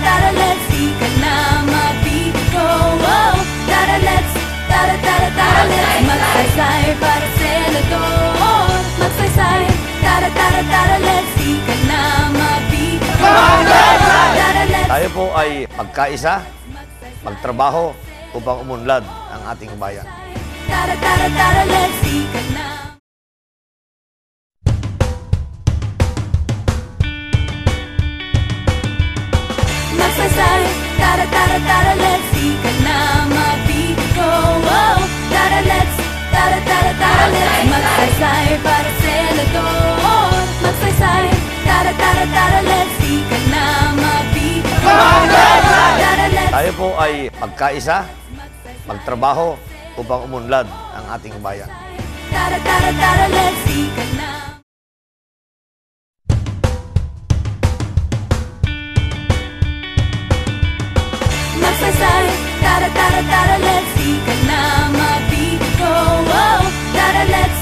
tara, let's sikat na mabigo. Oh, tara, let's magsaysay para senador. Magsaysay, tara, let's sikat na mabigo. Tara, let's. Tayo po ay magkaisa, magtrabaho upang umunlad ang ating bayan. Tara, let's sikat na. Magsaysay, tara, let's sikat na mabigo. Oh, tara, let's magsaysay para senador. Magsaysay, tara, let's sikat na mabigo. Tara, let's. Tayo po ay magkaisa, magtrabaho upang umunlad ang ating bayan. Tara, let's sikat na. Magsaysay, tara, let's sikat na mabigo. Oh, tara, let's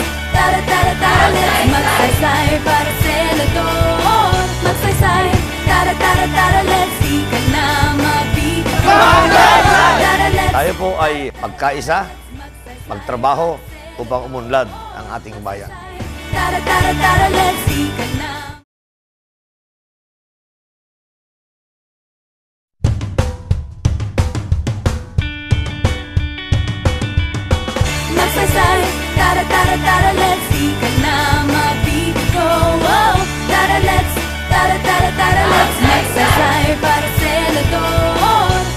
magsaysay para senador. Magsaysay, tara, let's sikat na mabigo. Tara, let's. Tayo po ay magkaisa, magtrabaho upang umunlad ang ating bayan. Tara, let's sikat na. Magsaysay, tara, let's sikat na mabigo. Oh, tara, let's magsaysay para senador.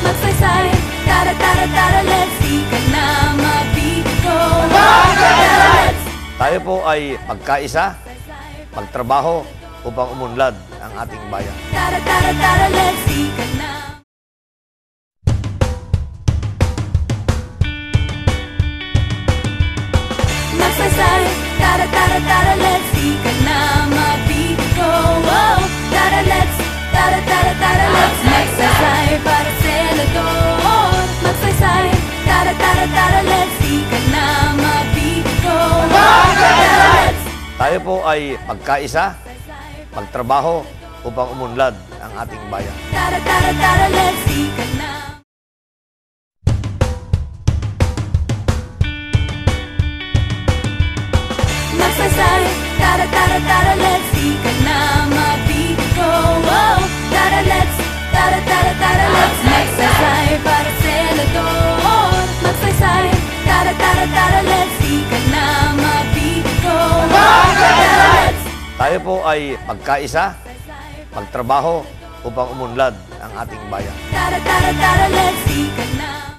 Magsaysay, tara, let's sikat na mabigo. Tara, let's. Tayo po ay magkaisa, magtrabaho upang umunlad ang ating bayan. Tara, let's sikat na. Magsaysay, tara, let's sikat na mabigo. Oh, tara, let's magsaysay para senador. Magsaysay, tara, let's sikat na mabigo. Tara, let's. Tayo po ay magkaisa, magtrabaho upang umunlad ang ating bayan. Tara, let's sikat na. Magsaysay, tara, let's sikat na mabigo. Oh, tara, let's magsaysay para senador. Magsaysay, tara, let's sikat na mabigo. Tara, let's. Tayo po ay magkaisa, magtrabaho upang umunlad ang ating bayan. Tara, let's sikat na.